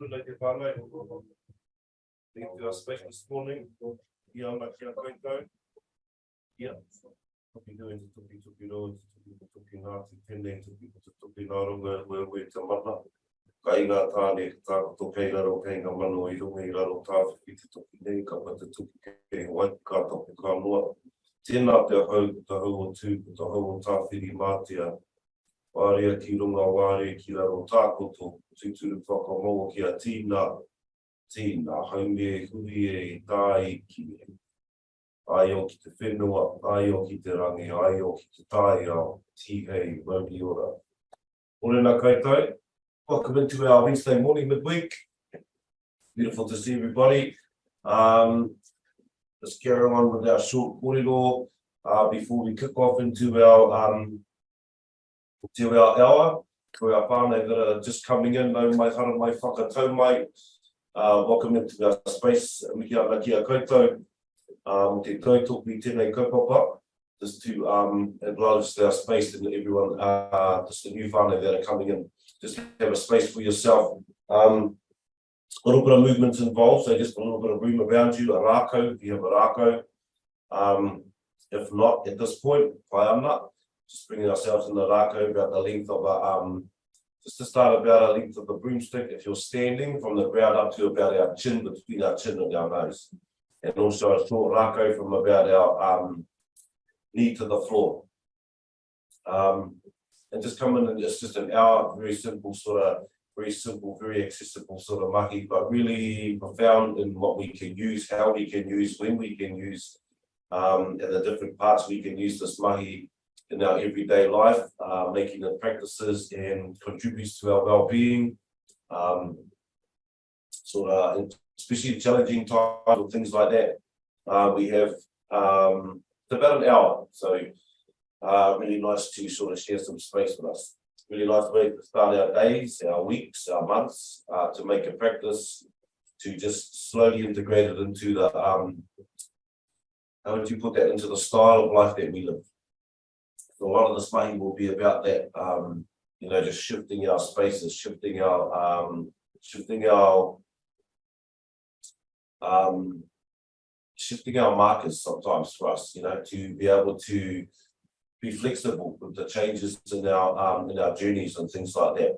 Whānau. Thank you for our space this morning. Kia ora, kia koutou. Yeah. Toki nui te toki roa, te toki Ngāti Tene, te toki Ngāronga, where te mana. Kai ngā tāne, ka tākoto kei raro, kei ngā mano I runga I raro tāwhiki te toki nei, ka pata toki kei wai, ka toki ka noa. Tēnā te hau o tū, te hau o tāwhiri mātia. Wārea ki runga, wārea ki raro tākoto, tūturu whakamoa ki a tīna, haume, hui e, tāi ki e. Ai o ki te whenua, ai o ki te rangi, ai o ki te tāi ao, tihei, mauri ora. Morena koutou. Welcome into our Wednesday morning midweek. Beautiful to see everybody. Let's carry on with our short kōrero before we kick off into our hour. For our whānau that are just coming in, no mai hara mai whakatau mai. Welcome into our space. Miki ana kia koutou. Te tautoko I tēnei kaupapa. Just to acknowledge our space and everyone, just the new whānau that are coming in. Just have a space for yourself. A little bit of movement involved, so just a little bit of room around you, a rākau, if you have a rākau. If not, at this point, pai ana, just bringing ourselves in the rākau about the length of just to start about a length of the broomstick, if you're standing from the ground up to about our chin, between our chin and our nose. And also a short rākau from about our knee to the floor. And just come in and just an hour, very simple, very accessible sort of mahi, but really profound in what we can use, how we can use, when we can use, and the different parts we can use this mahi in our everyday life, making it practices and contributes to our well-being, especially challenging times or things like that. We have about an hour, so really nice to sort of share some space with us. Really nice way to start our days, our weeks, our months, to make a practice, to just slowly integrate it into the, how would you put that, into the style of life that we live. So a lot of this mahi will be about that, just shifting our spaces, shifting our markers sometimes for us, to be able to be flexible with the changes in our journeys and things like that.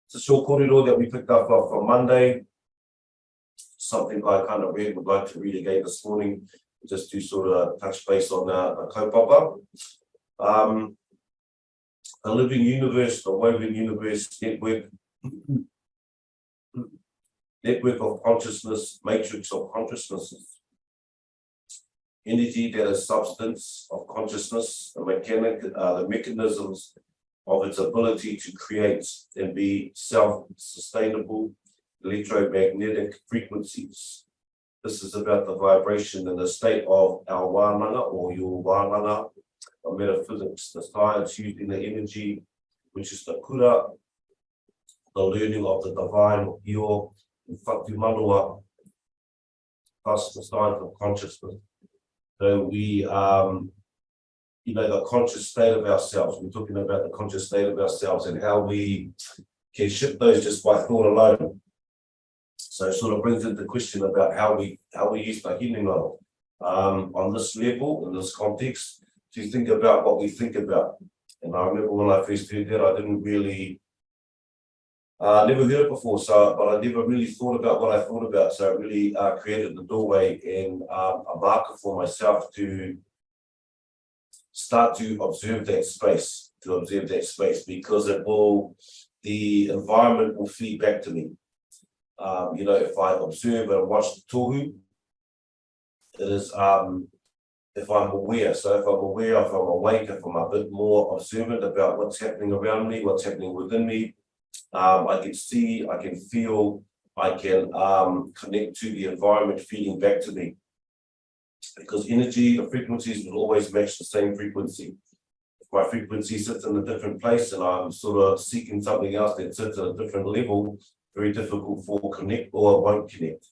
It's a short kōrero that we picked up from Monday. Something I kind of read, would like to read again this morning, just to sort of touch base on a kaupapa. A living universe, a woven universe, network of consciousness, matrix of consciousnesses. Energy that is substance of consciousness, the mechanisms of its ability to create and be self-sustainable electromagnetic frequencies. This is about the vibration and the state of our wānanga or your wānanga, of metaphysics, the science using the energy, which is the kura, the learning of the divine or pure, and whatu manua, plus the science of consciousness. So we, the conscious state of ourselves, we're talking about the conscious state of ourselves and how we can shift those just by thought alone. So it sort of brings into question about how we use the Hinengaro on this level, in this context, to think about what we think about. And I remember when I first heard that, I didn't really, never heard it before, but I never really thought about what I thought about. So it really created the doorway and a marker for myself to start to observe that space, because the environment will feed back to me. If I observe and watch the tohu, it is, if I'm aware, so if I'm aware, if I'm awake, if I'm a bit more observant about what's happening around me, what's happening within me, I can see, I can feel, I can connect to the environment feeding back to me. Because energy, the frequencies will always match the same frequency. If my frequency sits in a different place and I'm sort of seeking something else that sits at a different level, very difficult for connect or it won't connect.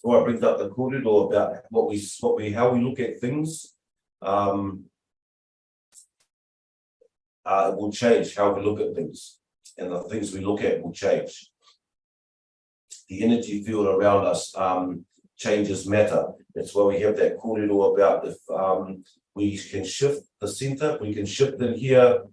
So I bring up the kōrero about how we look at things. It will change how we look at things. and the things we look at will change. The energy field around us changes matter. That's why we have that kōrero about if we can shift the center, we can shift in here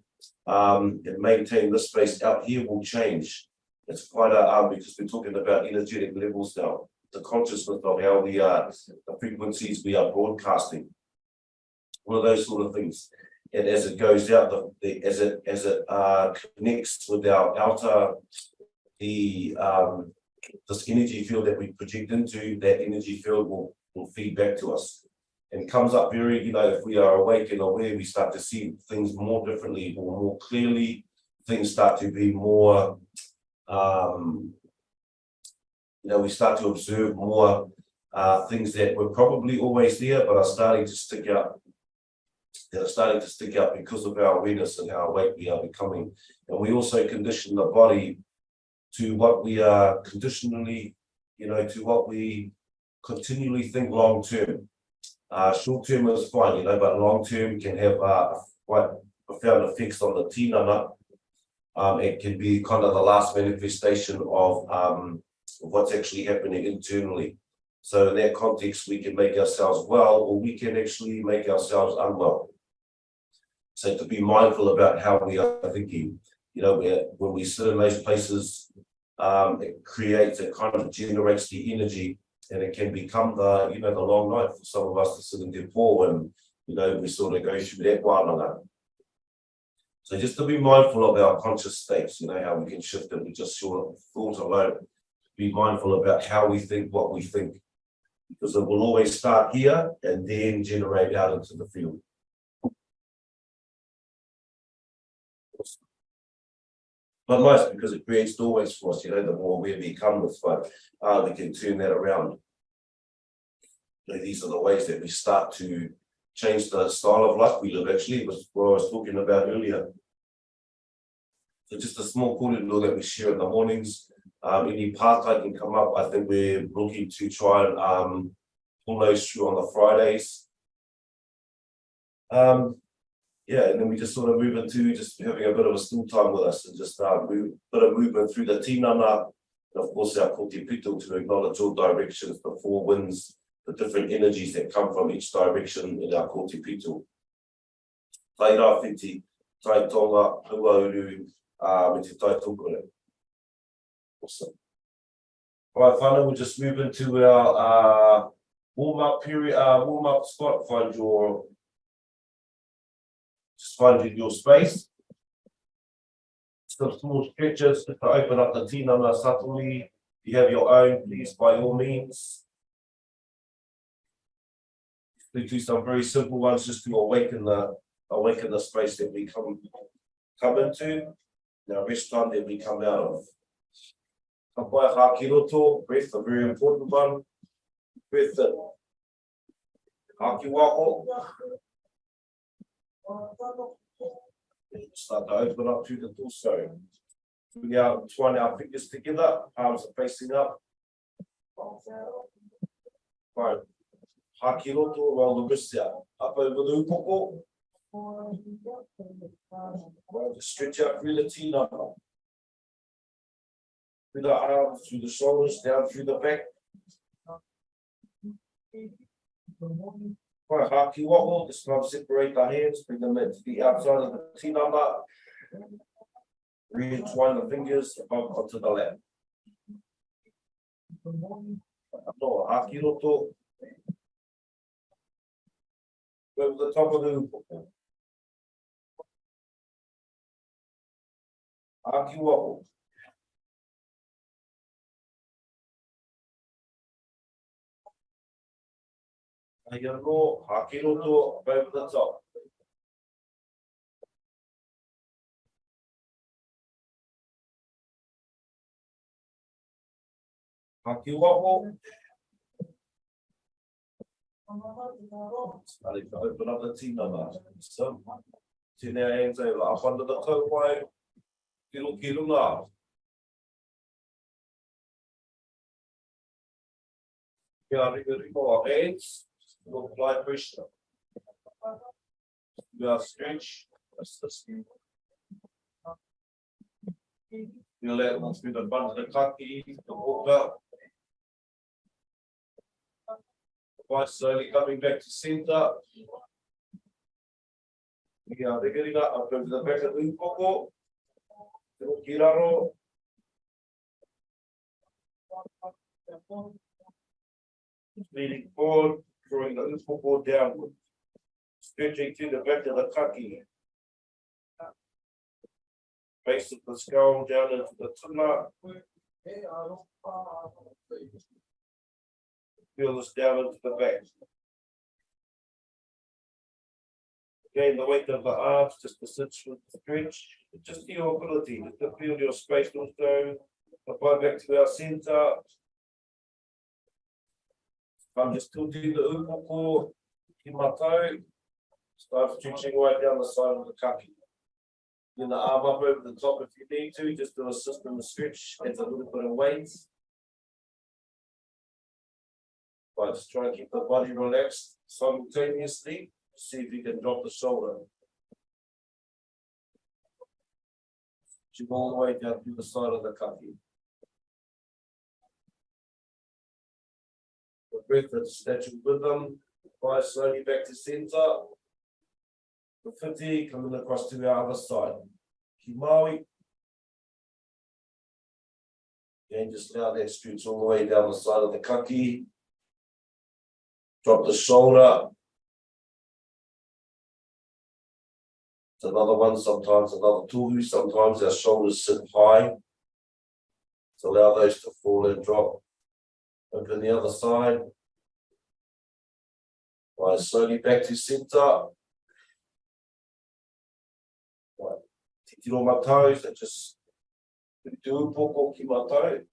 and maintain this space out here will change. It's quite a because we're talking about energetic levels now, the consciousness of how we are, the frequencies we are broadcasting, all of those sort of things. And as it goes out, as it connects with our outer, this energy field that we project into, that energy field will feed back to us. And comes up very, if we are awake and aware, we start to see things more differently or more clearly. Things start to be more, we start to observe more things that were probably always there, but are starting to stick out. That are starting to stick out because of our awareness and how awake we are becoming. And we also condition the body to what we are conditionally, to what we continually think long term. Short term is fine, but long term can have quite profound effects on the tinana. It can be kind of the last manifestation of what's actually happening internally. So in that context, we can make ourselves well, or we can actually make ourselves unwell. So to be mindful about how we are thinking, when we sit in those places, it kind of generates the energy, and it can become the long night for some of us to sit in their paw, and we sort of go through that wānanga. So just to be mindful of our conscious states, how we can shift it. We just sort of thought alone. Be mindful about how we think, what we think, because it will always start here and then generate out into the field. But nice, because it creates doorways for us, the more we become with but we can turn that around. These are the ways that we start to change the style of life we live. Actually, it was what I was talking about earlier. So just a small kōrero that we share in the mornings. Any part-time can come up. I think we're looking to try and pull those through on the Fridays. And then we just sort of move into just having a bit of a still time with us and just a bit of movement through the tinana. And of course, our kōtepito to acknowledge all directions, the four winds, the different energies that come from each direction in our kōtepito. Tai rā whiti, tai tonga, huauru, me te tai tokore. Awesome. All right, Whānau, we'll just move into our warm-up period, warm-up spot. Find your space. Some small stretches to open up the tinana subtly. If you have your own, please, by all means. We do some very simple ones just to awaken the space that we come into. Now, rest time that we come out of. Ka pai hā ki roto, breath, a very important one. Breath in. Hā ki waho. Start to open up through the torso. Now, twine our fingers together, palms are facing up. Right. Hā ki roto, roll the wrists out. Up over the upoko. Just stretch out through the tinana. Through the arms, through the shoulders, down through the back. Right, hā ki waho, just now separate the hands, bring them to the outside of the tinana. Re-entwine the fingers above onto the lap. Hā ki roto. Over the top of the upoko. Hā ki waho. Ngākau Hā ki roto over the top. Hā ki waho. Starting to open up the tinana. So, turn our hands over up under the kaupai. Ki runga. Kia ringo our hands. We'll apply pressure. We are stretch. Feel that once through the front of the kaki, the water. Quite slowly coming back to centre. Yeah, they're getting up over the back of the upoko. Kiraro. Leaning forward, drawing the upoko downward. Stretching to the back of the kaki. Base of the skull down into the tuna. Feel this down into the back. Again, the weight of the arms, just to sit with the stretch, just your ability, just to feel your space also. Apply back to our center. I'm just tilting the upoko, in my toe. Start stretching right down the side of the kaki. Then the arm up over the top if you need to, just to assist in the stretch, adds a little bit of weight. But just try to keep the body relaxed simultaneously. See if you can drop the shoulder. You go all the way down to the side of the kaki. The breath at statue rhythm. Fly slowly back to center. The 50 coming across to our other side. Kimaui. And just allow that stretch all the way down the side of the kaki. Drop the shoulder. It's another one, sometimes another tool. Sometimes our shoulders sit high. So allow those to fall and drop. Open the other side. Right, slowly back to center. Right, titiro my toes, and just do poko ki my toe.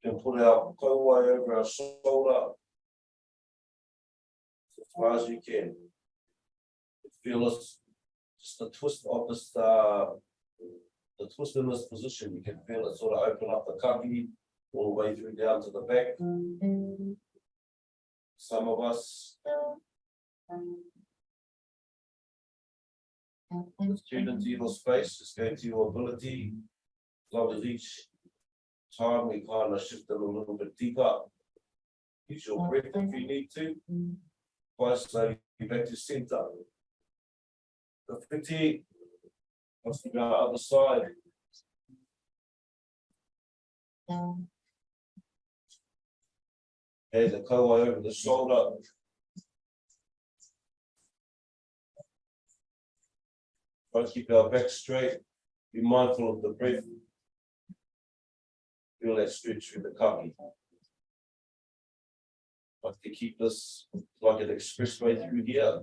Then put our kauai over our shoulder. As far as you can. Feel this. Just the twist of this, the twist in this position, you can feel it sort of open up the kaki all the way through down to the back. Some of us, just tune into your space, just go to your ability. As long as each time we kind of shift them a little bit deeper. Use your breath if you need to. Quite slowly back to center. The 50, once we go on the other side. There's a kauai over the shoulder. Try to keep our back straight. Be mindful of the breath. Feel that stretch through the kaki. Like to keep this like an expressway through here.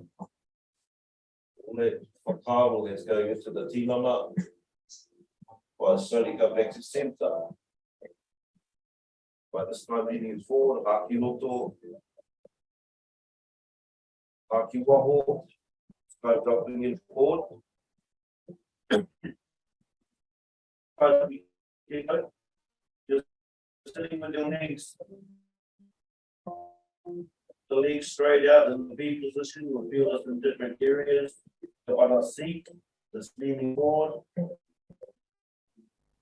All that whakaro that's going into the tinana. While slowly go back to center. By this time leaning forward, haki roto. Haki waho. Start dropping in forward. Just sitting with your legs. The legs straight out in the V position. You'll feel this in different areas. On our seat, just leaning forward.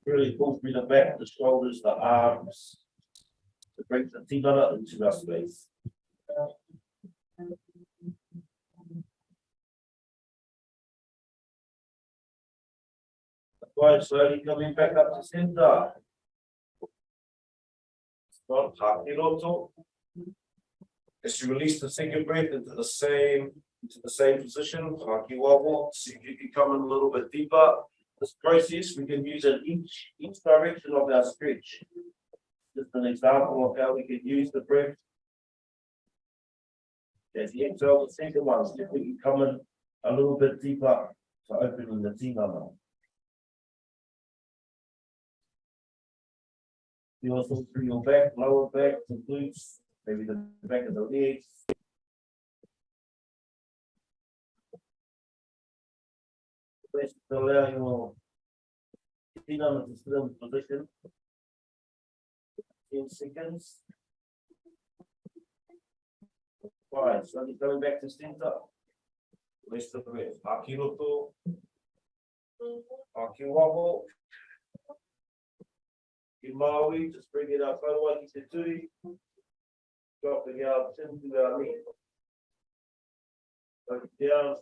Really pull through the back, the shoulders, the arms. To bring the tinana into our space. Quite slowly coming back up to center. Start haki roto. As you release the second breath into the same position, haki waho. See if you can come in a little bit deeper. This process we can use in each direction of our stretch. Just an example of how we can use the breath. As the exhale, the second one, see if we can come in a little bit deeper to open the tinana. Feel also through your back, lower back, the glutes, maybe the back of the legs. Just allow your tinana to sit in position. 10 seconds. Right, so going back to center. Rest the breath. Haki roto. Haki waho. in Maui, just bringing our whānau ki te tui, dropping our chin to our knee. Going down,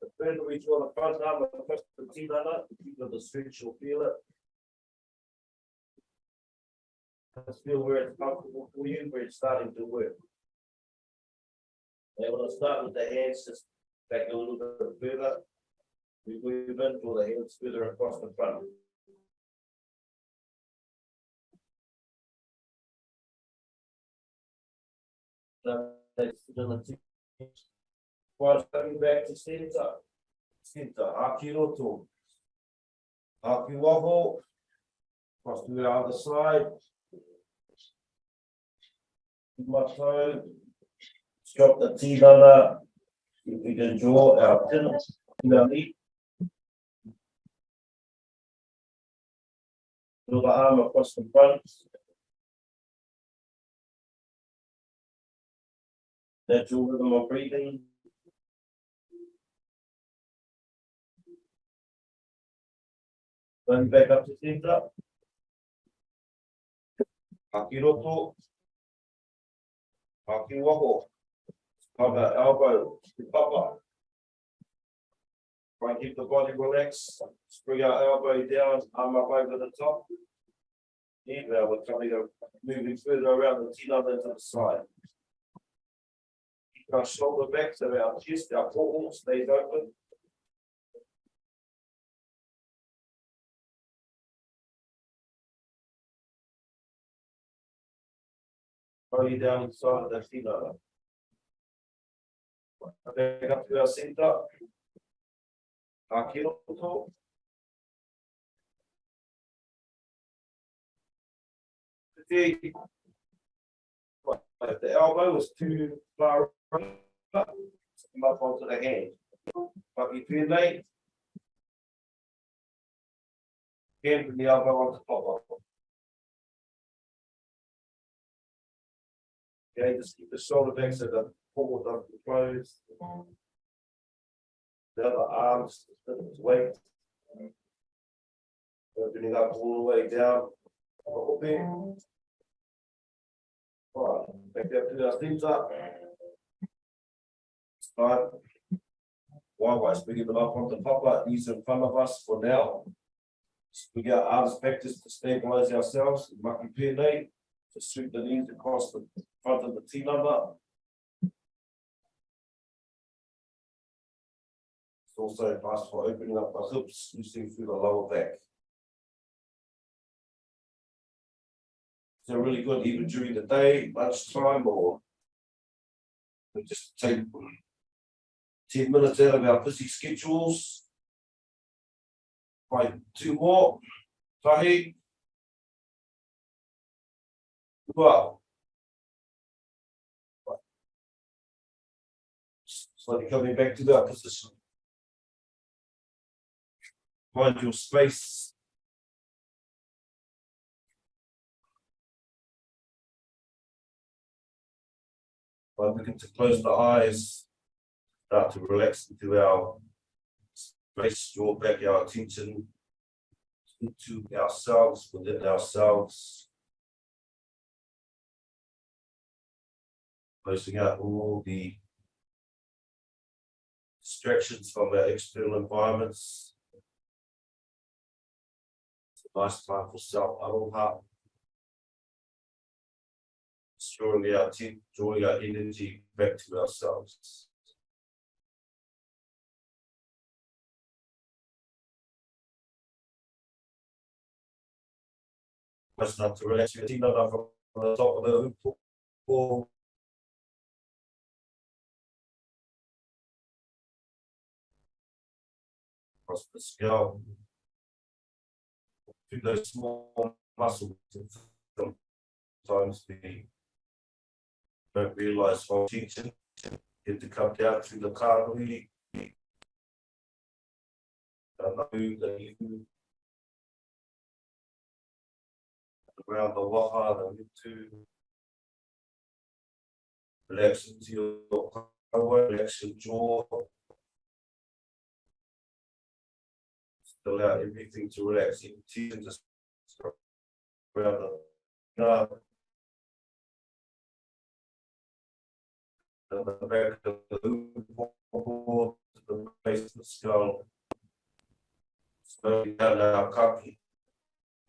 the further we draw the front arm across the tinana, the deeper the stretch, you'll feel it. Just feel where it's comfortable for you, where it's starting to work. And when I start with the hands, just back a little bit further. We move in, draw the hands further across the front. While coming back to center, haki roto, haki waho, cross to the other side. Keep my toe, drop the tinana. If we can draw our chin to our knee. Draw the arm across the front. Natural rhythm of breathing. Going back up to center. Haki roto. Haki waho. Cover elbow to papa. Try and keep the body relaxed. Bring our elbow down, arm up over the top. Now we're coming up, moving further around the tinana to the side. Keep our shoulder back so our chest, our forearm stays open. Body down inside of the tinana. Back up to our center. Haki roto. If the elbow is too far up, come up onto the hand. But if you late, hand with the elbow on the top of. Okay, just keep the shoulder back so the forward doesn't close. The other arms, weight. Opening up all the way down. Open. Right, back up to our center. Start. While bringing them up on the papa, knees in front of us for now. We get our arms back just to stabilize ourselves. Mahi Pēnei, to sweep the knees across the front of the tinana. It's also nice for opening up the hips, loosening through the lower back. So really good even during the day, lunchtime, or we just take 10 minutes out of our busy schedules. Try 2 more. Tahi. Wow. Slowly coming back to that position. Find your space. While we begin to close the eyes, start to relax into our space, draw back our attention into ourselves, within ourselves. Closing out all the distractions from our external environments. It's a nice time for self-aroha. Drawing our energy back to ourselves. Just not to relax your tinana from the top of the hoop or across the scalp. Through those small muscles, sometimes we don't realize how tension get to come down through the kāhui. Around the waha, the mitu. Relax into your kawa, relax your jaw. Allow everything to relax. Even tension just around the back of the base of the skull. Slowly down our kaki,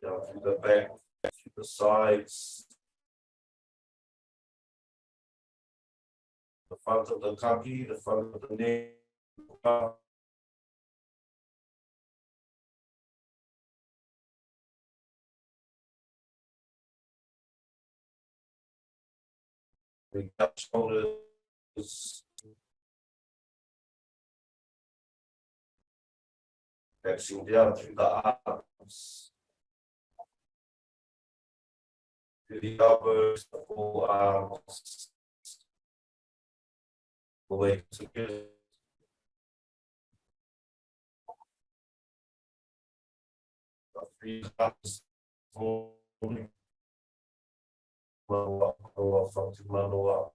down through the back, through the sides, the front of the kaki, the front of the neck. We got shoulders, exhale down through the arms, through the elbows, the forearms, the way to good. Three times, falling. Manoa, front to manoa.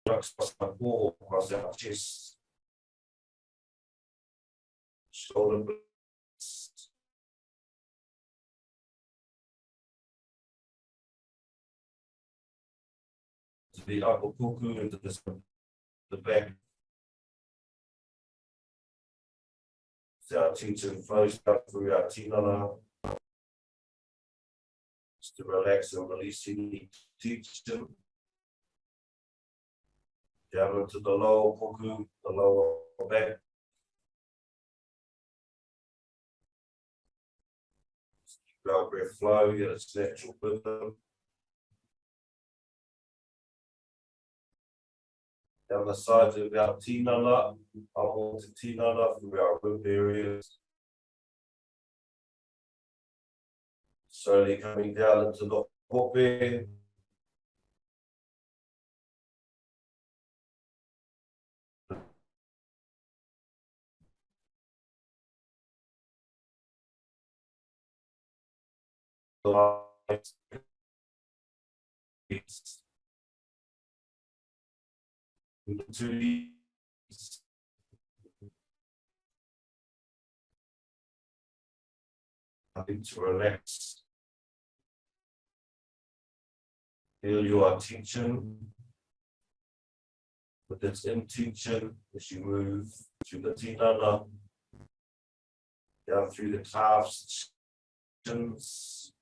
Across our chest, shoulder blades, to the upper puku into the back. So our tension flows up through our tinana, just to relax and release any tension. Down into the lower puku, the lower back. Keep our breath flow, get its natural rhythm. Down the sides of our tinana, up to tinana through our rib areas. Slowly coming down into the hope. Nothing to relax. Feel your tension with its intention as you move through the tinana, down through the calves, shins,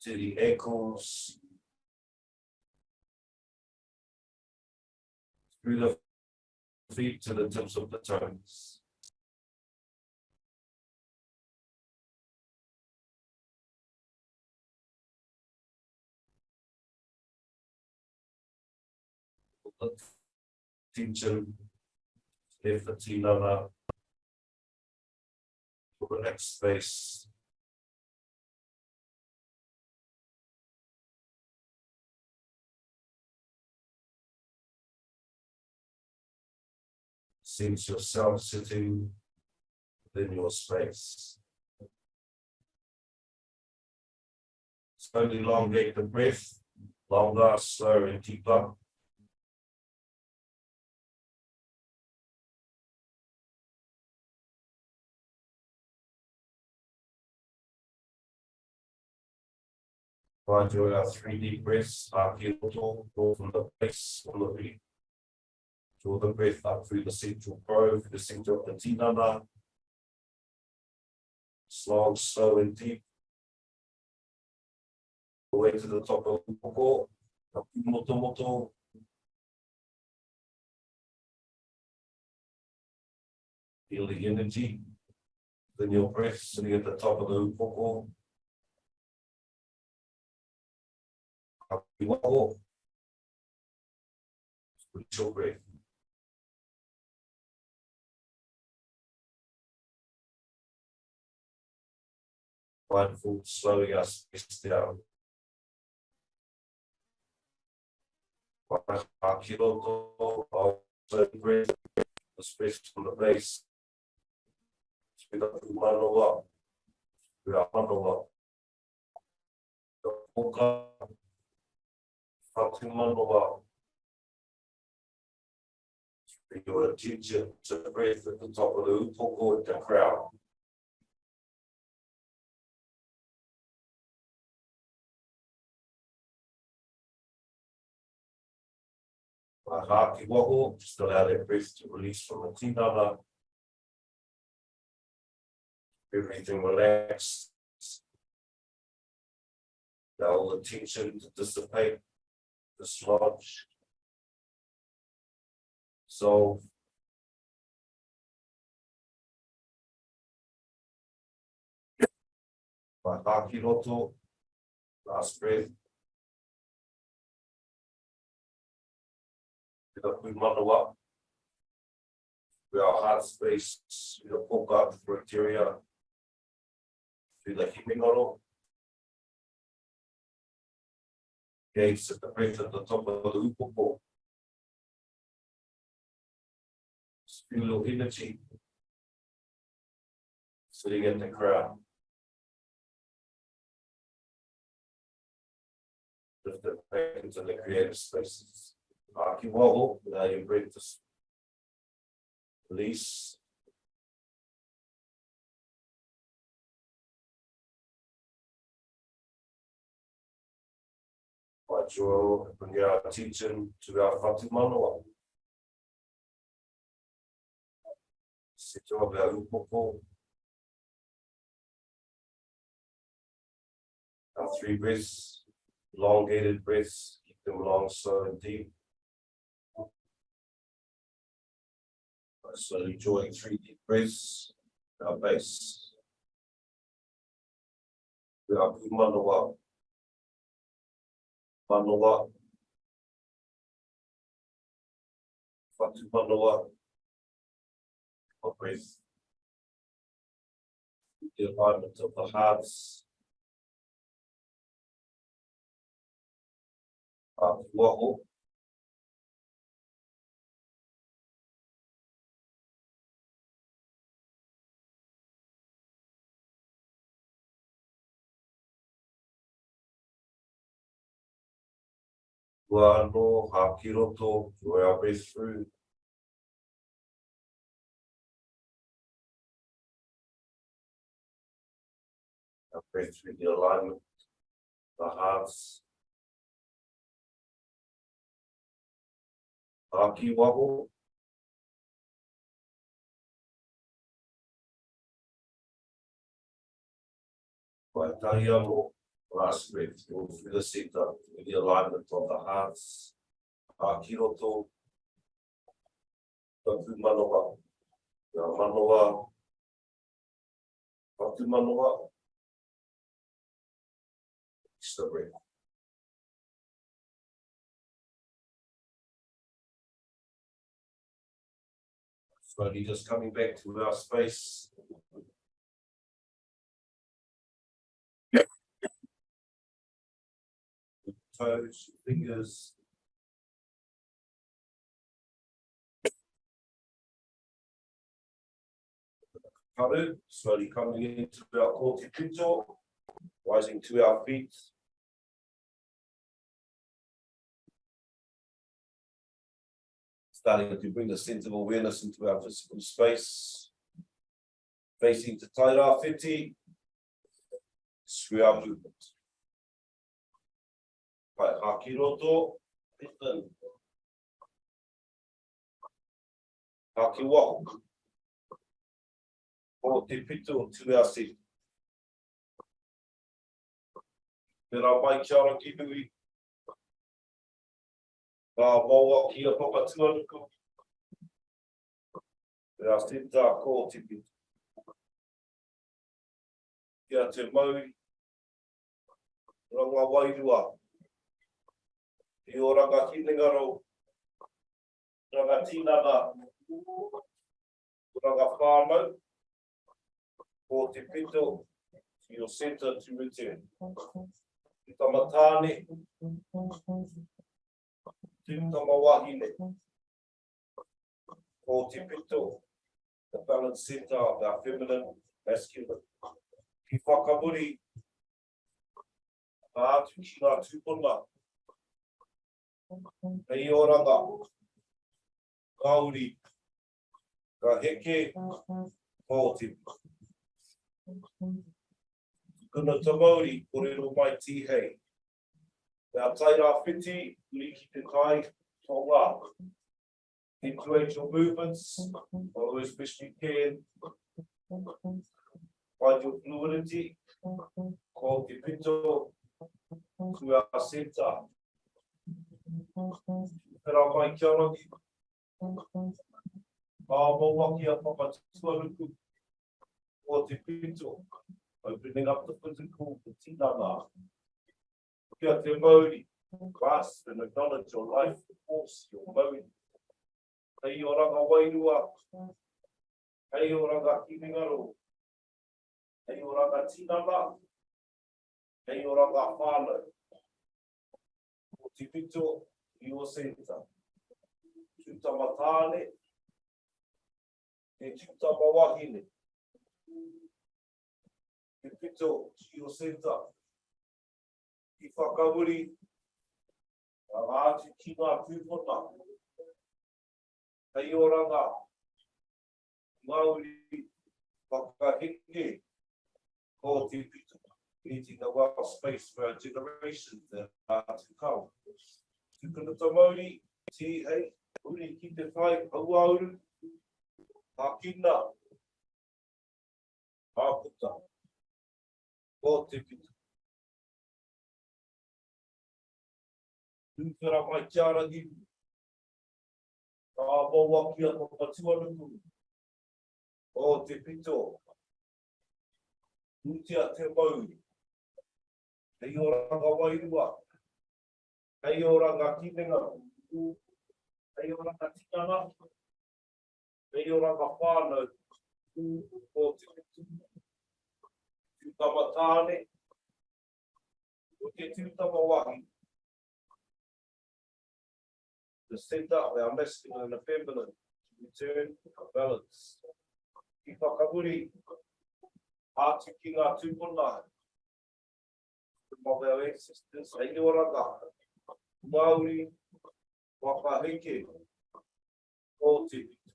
to the ankles, through the feet to the tips of the toes. Tension, lift the tinana, relax space. Sense yourself sitting within your space. Slowly elongate the breath, longer, slower, and deeper. Find your 3 deep breaths, draw from the base on the feet. Draw the breath up through the central grove, the center of the tinana. Slow and deep. Away to the top of the poko. Moto. Feel the energy. Then your breath sitting at the top of the poko. With your breath. Mindful, slowing our space down. Breath, the space from the base. Speed up to manoa. We are manoa. The poka. Manoa. Bring your attention to the breath at the top of the upoko at the crown. Mahi Rākau, just allow that breath to release from the tinana. Everything relaxed. Allow all the tension to dissipate, dislodge, dissolve. Mahi Rākau, last breath. Whānau, with our heart space, with the poka, the bacteria, through the Hinengaro. Gaze at the breath at the top of the upoko. Feel a little energy sitting in the crown. Lift it back into the creative spaces. Aki waho, now you breathe this. Release. Wairua, bring our attention to our whātumanoa. Settle of our upoko. Our 3 breaths, elongated breaths, keep them long, slow and deep. Slowly drawing 3 deep breaths, our base. We are Manoa. Manoa. Whatu Manoa. Our breath. The alignment of the hearts. Waho. Whānau, Hakiroto, draw our breath through. Our breath through the alignment, the hearts. Haki waho. Waitaiamo. Last breath, go through the center, with the alignment of the hearts. Hakiroto. Whatu Manoa. Manoa. Whatu Manoa. Extra breath. Slowly just coming back to our space. Toes, fingers. Covered, slowly coming into our kōti pito, rising to our feet. Starting to bring the sense of awareness into our physical space. Facing to taira whiti, through our movement. Pai hakiroto, listen. Haki waho. O te pito to our seat. Pera mai kia ora ki hui. Ka maua ki a papa tuanuku. Pera sita ko te pito. Kia te maui. Ranga Wairua. I o ranga Hinengaro. Ranga Tinana. Ranga Whānau. O te pito, to your center to return. Te tamatane. Te tamawahine. O te pito, the balanced center of our feminine, masculine. Ki whakamuri. Ātu ki ngā tūpuna. Hei o ranga. Kauri, ka heke, ko te kuna te Māori, korero mai tihei. Now tai rā whiti, liki te kai, tō wā. Include your movements, follow as best you can. Find your fluidity, ko te pito, to our centre. Pera mai kia rangi. Mawaki a whakatuaruku, ko te pito. Opening up the physical, the tinana. Kia te Māori, grasp and acknowledge your life force, your Māori. Hei o ranga Wairua, hei o ranga Hinengaro, hei o ranga Tinana, hei o ranga Whānau. O te pito i o senta. Tūtama tāne, e tūtama wahine. Te pito i o senta. I whakauri, a āti ki ngā tūpuna. Hei o ranga, Māori, whakaheke, ko te pito. Creating a well space for our generation that are to come. Tukuna te Māori, ti hei, uri ki te whai, auauru, hākina, hāputa, ko te pito. Tūwhera mai kia rangi, ka mawaki a whakatuaruku, o te pito, nutia te Māori, hei o ranga Wairua, hei o ranga Hinengaro, hei o ranga Tinana, hei o ranga Whānau, o te pito, tūtama tāne, o te tūtama wahi. The center of our masculine and feminine to return to balance. Ki whakaburi, ātu ki ngā tūpuna, of our ancestors, hei o ranga, Māori, whakaheke, ko te pito.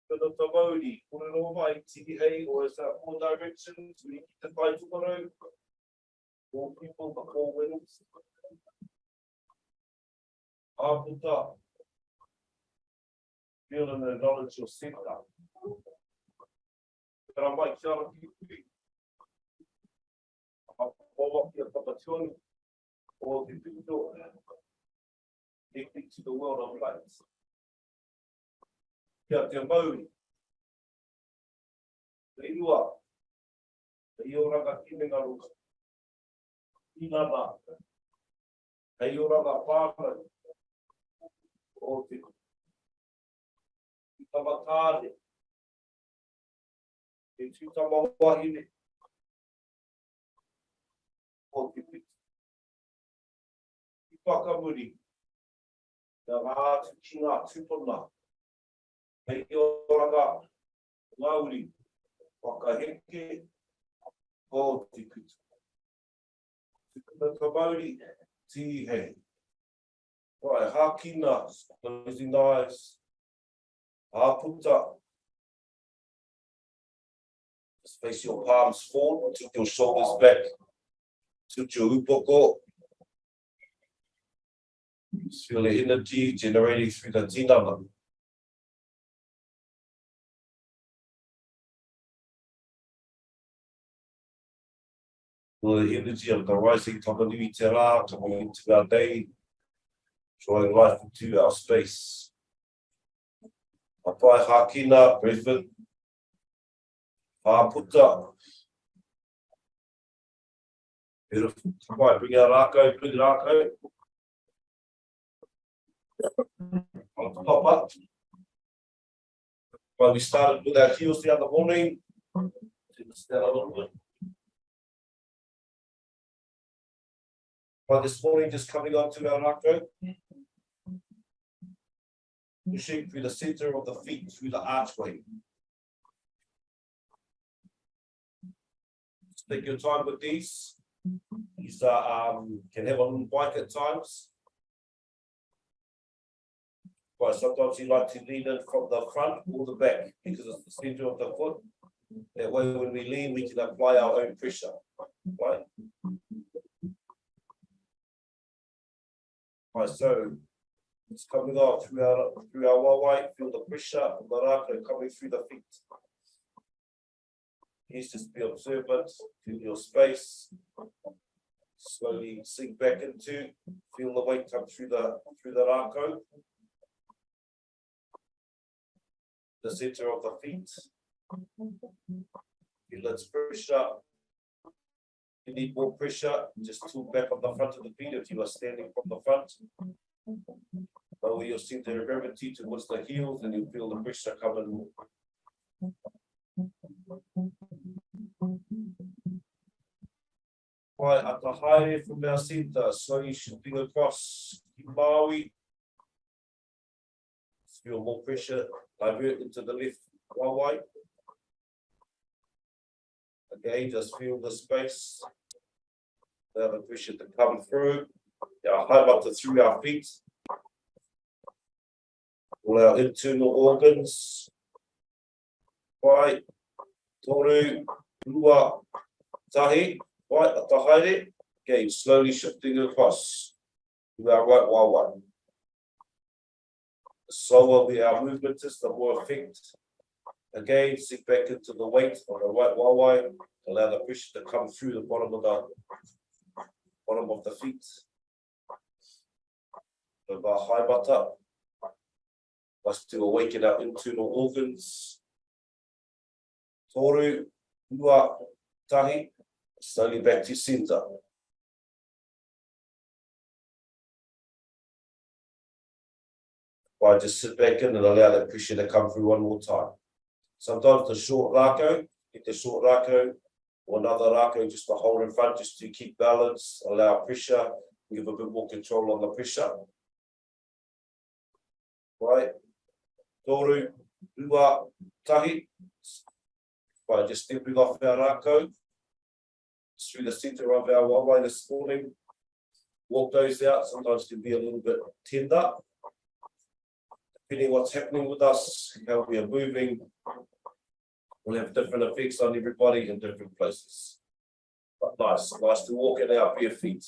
Kuna te Māori, korero mai tihei, or is that four directions, we ki te whai tukarau, all people, the four winds. Aputa, feel and acknowledge your center. Pera mai kia rangi kui. Mawaki a whakatuaruku, o te pito, connecting to the world of light. Kia te Māori, Wairua, hei o ranga Hinengaro, Tinana, hei o ranga Whānau, o te tūtama tāne, te tūtama wahine, o te pito. I whakamuri, na ātu ki ngā tūpuna, hei o ranga Māori, whakaheke, o te pito. Tukuna te Māori, tihei. Right, hākina, closing eyes, hāputa. Just face your palms forward, tilt your shoulders back, tilt your upoko. Just feel the energy generating through the tinana. Feel the energy of the rising tamanui te rā, coming into our day. Drawing life into our space. Apai hākina, breath in. Hāputa. Beautiful. Right, bring our Rākau, bring Rākau. On to pop up. Well, we started with our heels the other morning. Stand a little bit. But this morning, just coming on to our Rākau. Pushing through the center of the feet, through the archway. Just take your time with these. These can have a little bike at times. Right, sometimes you like to lean in from the front or the back because it's the center of the foot. That way, when we lean, we can apply our own pressure. Right. Right, so it's coming out through our wāwai. Feel the pressure of the rākau coming through the feet. Please just be observant. Feel your space. Slowly sink back into. Feel the weight come through the rākau. The center of the feet. Feel its pressure. If you need more pressure, just tilt back on the front of the feet if you are standing from the front. Lower your center of gravity towards the heels and you feel the pressure coming. Right, at the high from our center, slowly shifting across Maui. Feel more pressure, divert into the left wāwai. Again, just feel the space. Allow the pressure to come through. Our haimata through our feet. All our internal organs. Right, toru, rua, tahi. Right, at the haere. Again, slowly shifting across to our right wāwai. The slower our movement is, the more effect. Again, sink back into the weight on the right wāwai. Allow the pressure to come through the bottom of the feet. Of our haimata. Us to awaken our internal organs. Toru, rua, tahi. Slowly back to center. Right, just sit back in and allow that pressure to come through one more time. Sometimes the short rākau, get the short rākau or another rākau just to hold in front, just to keep balance, allow pressure, give a bit more control on the pressure. Right, toru, rua, tahi. Right, just stepping off our rākau through the center of our wāwai this morning. Walk those out, sometimes can be a little bit tender. Depending what's happening with us, how we are moving, will have different effects on everybody in different places. But nice to walk in our bare feet.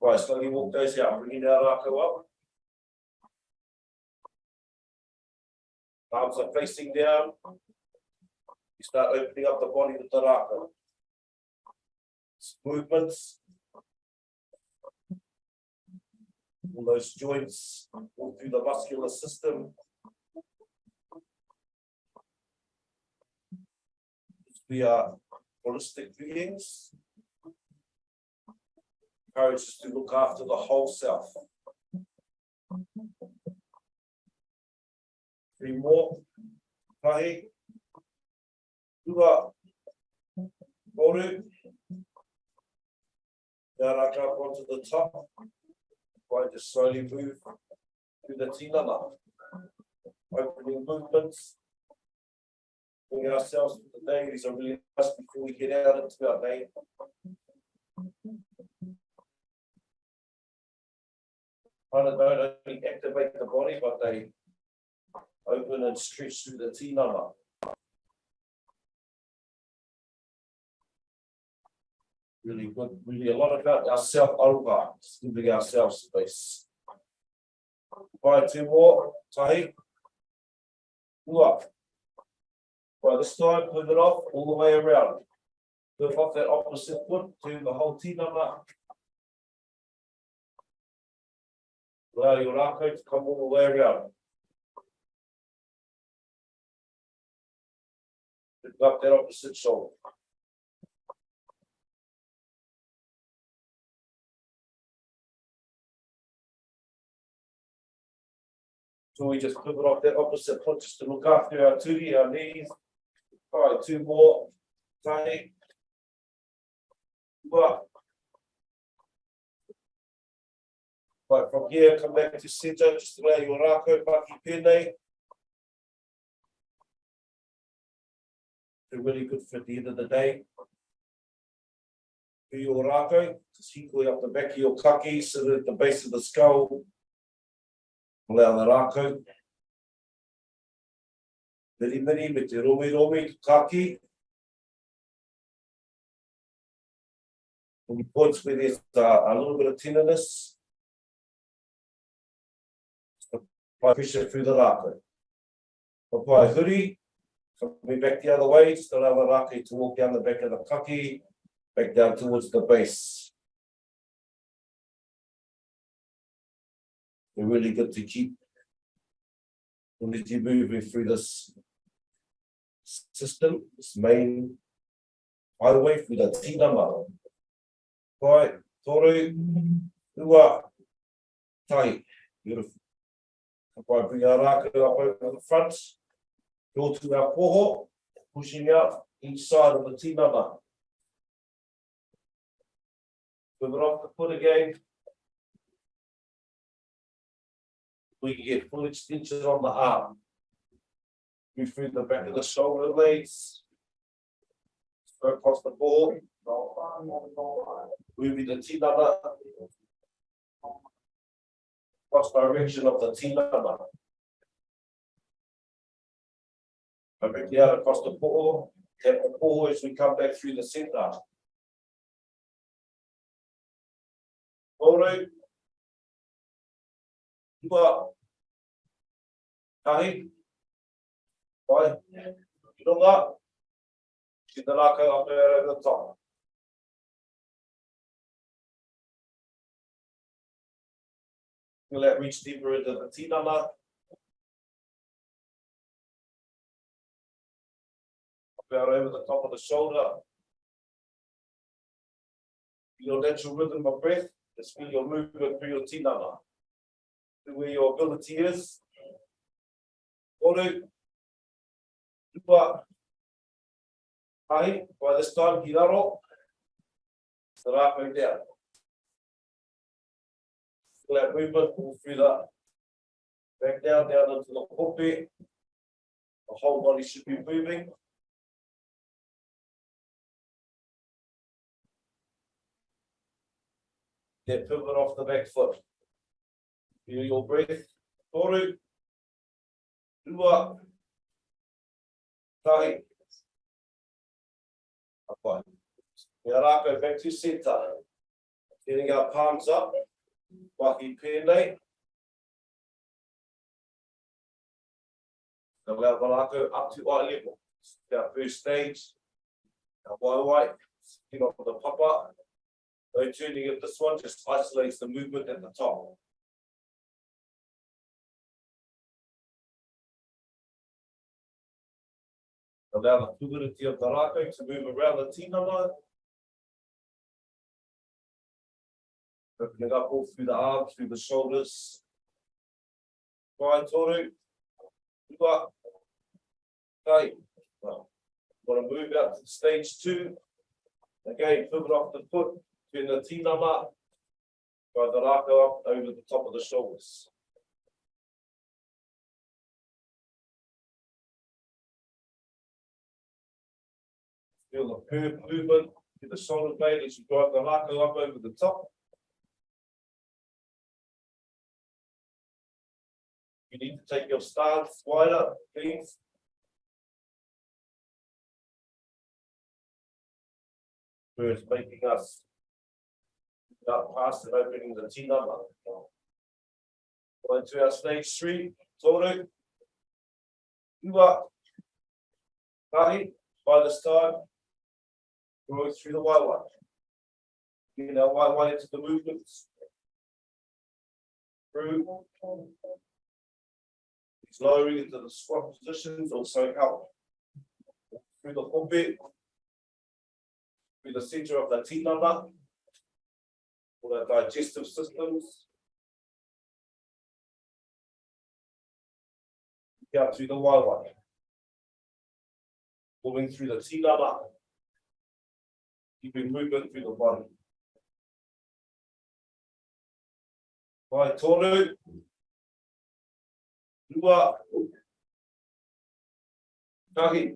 Right, slowly walk those out, bringing our rākau up. Arms are facing down. You start opening up the body with the rākau. Movements. All those joints, all through the muscular system. We are holistic beings. Encourage us to look after the whole self. 3 more. Tahi. Rua. Toru. Now up onto the top. Right, just slowly move through the tinana. Opening movements. Bring ourselves to the day. These are really nice before we get out into our day. Don't only activate the body, but they open and stretch through the tinana. Really good, really a lot about our self-over, giving ourselves space. Right, 2 more. Tahi. Rua. Right, this time, move it off all the way around. Move off that opposite foot to the whole tinana. Allow your rākau to come all the way around. Pick up that opposite shoulder. So we just pivot off that opposite foot just to look after our turi, our knees. All right, 2 more. Tahi. Rua. Right, from here, come back to center, just allow your rākau, maki pēnei. They're really good for the end of the day. Do your rākau, just equally up the back of your kaki, sit at the base of the skull. Mahi Rākau. Miri me te romi kaki. Any points where there's a little bit of tenderness. Apply pressure through the rākau. Apply huri, coming back the other way, just allow the rākau to walk down the back of the kaki, back down towards the base. We're really good to keep energy moving through this system, this main highway through the tinana. Right, toru, ua, tai, beautiful. Apply, bring our rākau up over the front, go to our poho, pushing out each side of the tinana. Move it off the foot again. We can get full extension on the arm. Move through the back of the shoulder blades. Go across the board. Moving the tinana. Cross direction of the tinana. Bring the out across the poho. Tap the poho as we come back through the centre. Toru. Ua. Tahi. Vai. Runga. Get the rākau up there over the top. We'll let reach deeper into the tinana. Up out over the top of the shoulder. Your natural rhythm of breath. Just feel your movement through your tinana. Where your ability is. Toru. Ua. Tahi. By this time, hiraro. The rākau down. Feel that movement all through the back down into the hope. The whole body should be moving. Then pivot off the back foot. Feel your breath. Toru. Ua. Tahi. Apply. We are rākau back to centre. Getting our palms up. Mahi pēnei. Allow the rākau up to eye level. Our first stage. Our waiwai. Get off the papa. No turning at this one, just isolates the movement at the top. Allow the fluidity of the rākau to move around the tinana. Opening up all through the arms, through the shoulders. Vai toru. Ua. Tai. Well, want to move out to stage 2. Again, pivot off the foot. Turn the tinana. Drive the rākau up over the top of the shoulders. Feel the curve movement to the shoulder blade as you drive the rākau up over the top. You need to take your stance wider, please. First, making us up past and opening the tinana. Going to our stage 3. Toru. Ua. Tahi. By this time, go through the waiwai. Get our waiwai into the movements. Through. It's lowering into the squat positions, also help. Through the hope. Through the center of the tinana. For the digestive systems. Out through the waiwai. Moving through the tinana. Keeping movement through the body. Vai toru. Ua. Tahi.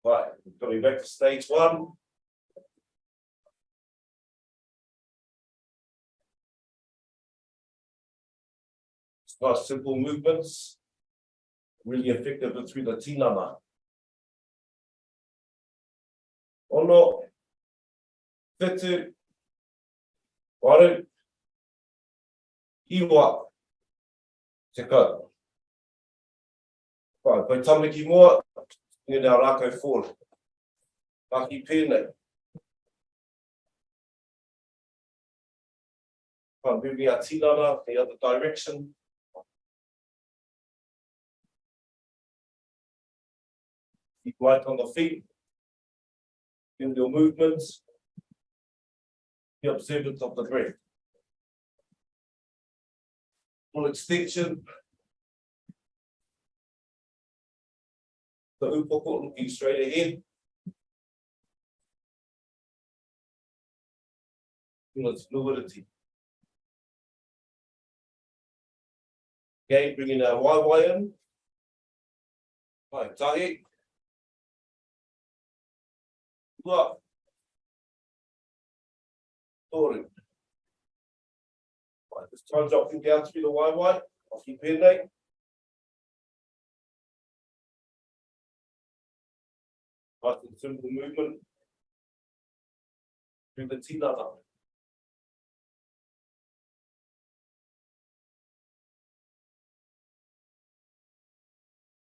Right, coming back to stage 1. Nice simple movements, really effective through the tinana. Ono, whetu, waru, iwa, te kau. Pai, pai tamaki moa, Mahi Rākau forward. Mahi pēnei. Pai, moving our tinana the other direction. Keep light on the feet. Feel your movements. Be observant of the breath. Full extension. The upoko looking straight ahead. Feel its fluidity. Okay, bringing our waiwai in. Right, tahi. Ua. Toru. Right, this time dropping down through the waiwai. Mahi pēnei. Right, simple movement. Through the tinana.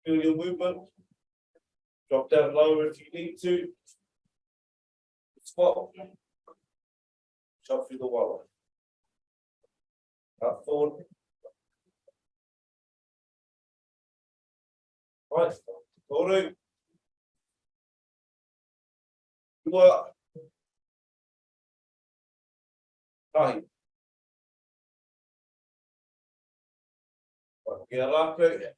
Feel your movement. Drop down lower if you need to. Spot. Jump through the wall. Up forward. Right. Toru. Ua. Tahi. Right. Kia rākau.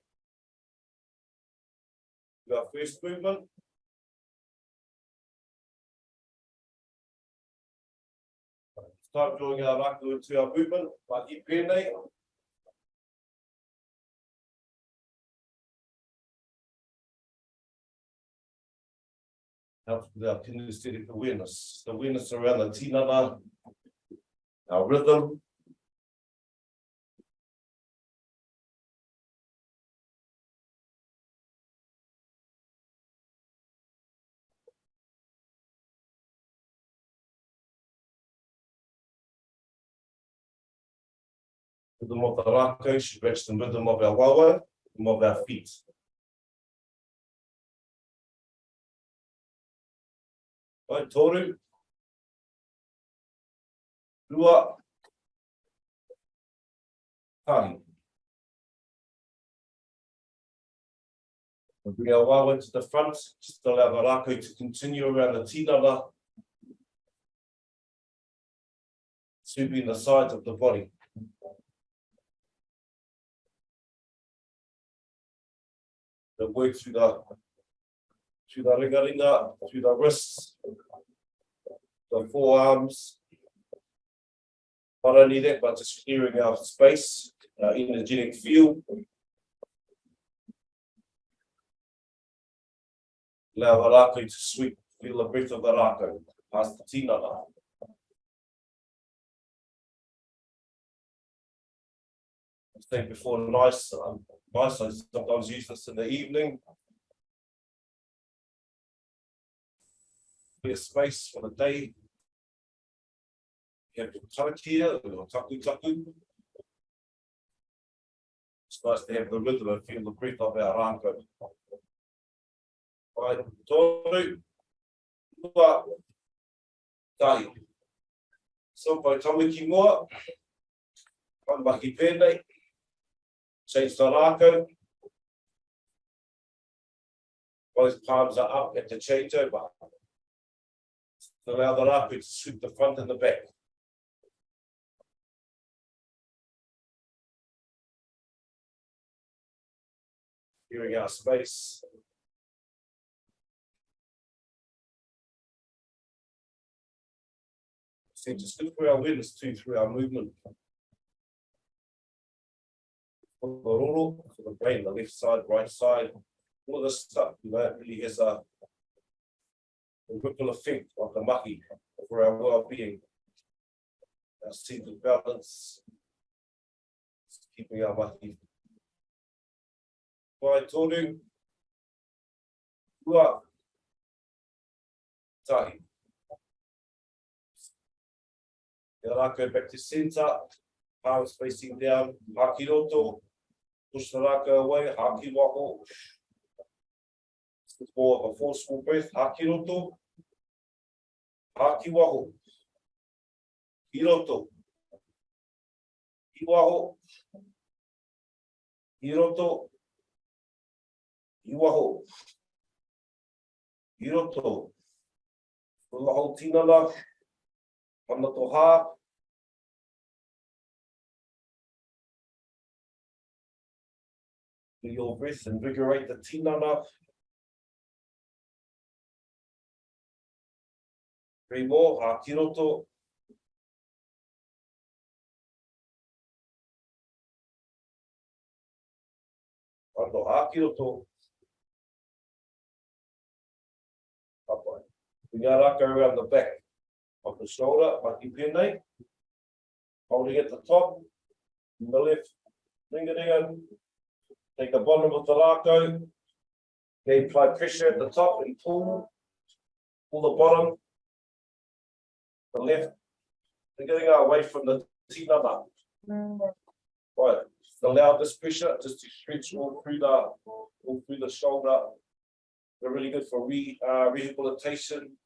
Our first movement. Start drawing our rākau into our movement. Mahi pēnei. Helps with our kinesthetic awareness. The awareness around the tinana, our rhythm. Rhythm of the rākau should match the rhythm of our wawa, rhythm of our feet. Right, toru. Ua. Tahi. We'll bring our wawa to the front, just allow the rākau to continue around the tinana, sweeping the sides of the body. The work through the ringa, through the wrists, the forearms. Not only that, but just clearing our space, our energetic field. Allow the rākau to sweep, feel the breath of the rākau past the tinana. I think before nice, I sometimes use this in the evening. Clear space for the day. You have tarakia or taku taku. It's nice to have the rhythm and feel the breath of our rākau. Right, toru. Ua. Tahi. Sampai tamaki moa. Mahi pēnei. Change the rākau. Both palms are up at the changeover. Allow the rākau to sweep the front and the back. Clearing our space. So just look for our awareness too through our movement. For the brain, the left side, right side, all of this stuff, it really has a ripple effect of the mahi for our well-being. Our sense of balance, keeping our mahi. Wai tōru, ua, tahi. Kia rākau back to centre, palms facing down, haki roto, push the rākau away, haki waho. It's more of a forceful breath, haki roto, haki waho, ki roto, ki waho, ki roto, ki waho, ki roto. Mahi Tinana, Mahi Hā. Do your breath, invigorate the tinana. 3 more, haki roto. Ando haki roto. Papai. Bring our rākau around the back of the shoulder, maki pēnei. Holding at the top, in the left, ringa-ringa. Take the bottom of the rākau. Okay, apply pressure at the top and pull. Pull the bottom. The left, ringa-ringa away from the tinana. Right, allow this pressure just to stretch all through the shoulder. They're really good for rehabilitation,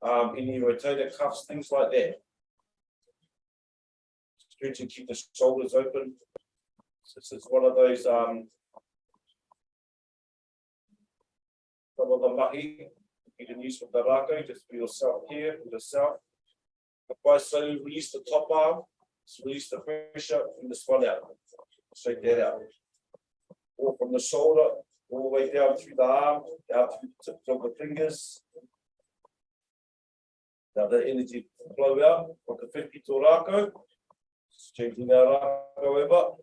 any rotator cuffs, things like that. Stretch and keep the shoulders open. This is one of those some of the mahi you can use with the rākau, just for yourself here, for yourself. So release the top arm, so release the pressure from this one out. Shake that out. Or from the shoulder, all the way down through the arm, down through the tips of the fingers. Now the energy flow out from the 50 to rākau. Just changing our rākau over.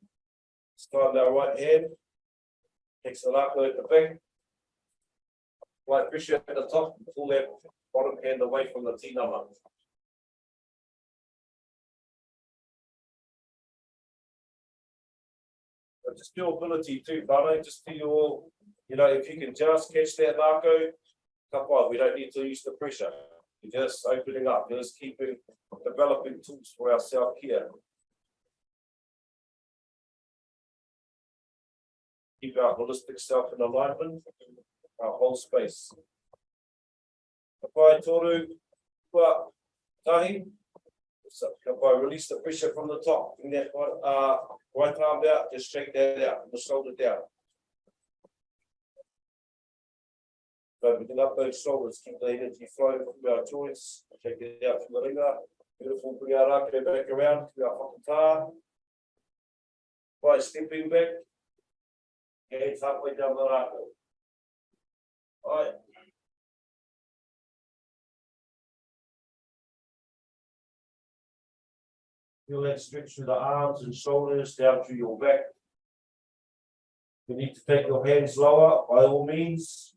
Start our right hand. Takes the rākau at the back. Apply pressure at the top, pull that bottom hand away from the tinana. Just your ability too, Whānau, just to your, if you can just catch that rākau, kapā, we don't need to use the pressure. We're just opening up, we're just developing tools for our self-care. Keep our holistic self in alignment, our whole space. Kapā toru, ua, tahi. Kapā, release the pressure from the top. Bring that right arm out, just shake that out, the shoulder down. So we can up those shoulders, keep the energy flowing through our joints, shake it out from the ringa. Beautiful, bring our rākau back around to our whakatā. By stepping back, hands halfway down the rākau. All right. Feel that stretch through the arms and shoulders, down through your back. You need to take your hands lower, by all means.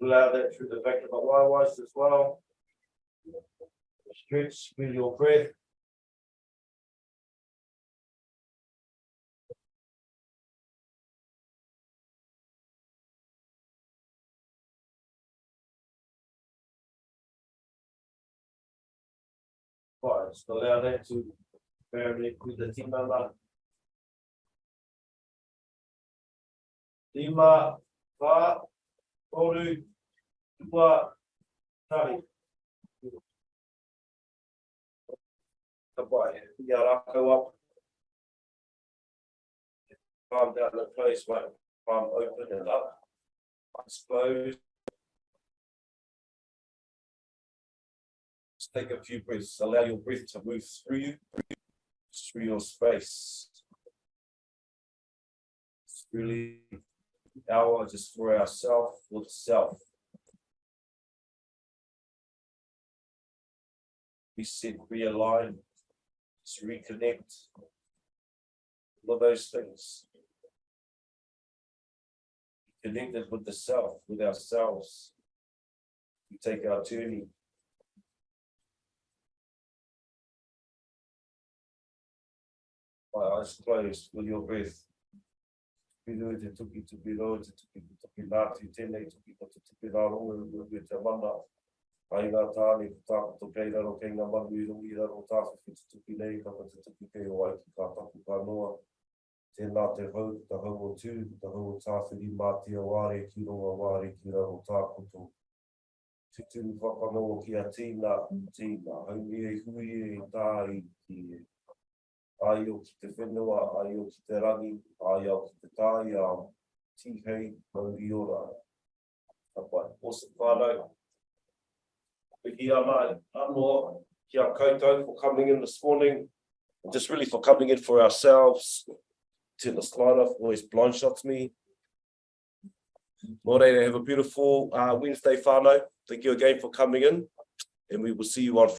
Allow that through the back of the waiwais as well. Stretch, feel your breath. Right, just allow that to marinate with the tinana. Lima, wha, toru, ua, tahi. Kapai, ia rākau up. Palm down the place, right, palm open and up. Eyes closed. Just take a few breaths. Allow your breath to move through you, through your space. It's really hour just for ourselves, with self. Reset, realign, just reconnect. All of those things. Connected with the self, with ourselves. We take our journey my eyes closed with your breath. Te tuki rau, te tuki nāti tēnei, tuki raro, te mana. Ai ngā tāne, tākoto kei raro, kei ngā manu I rungi raro, tāwhiki te tuki nei, kapa te tuki kei o ai ki kā tapu kā noa. Tēnā te hau o tū, te hau o tāwhiri mātia wāre ki ronga wāre ki raro tākoto. Tutu whakanoa ki a tīna, haumi e hui e tāi ki e. Ai o ki te whenua, ai o ki te rangi, ai o ki te tāi a tihei mauri ora. Tapai, awesome whānau. Ki ana anō, kia koutou for coming in this morning, and just really for coming in for ourselves. Tēnā slider always blind shots me. Nō reira, have a beautiful Wednesday whānau. Thank you again for coming in, and we will see you on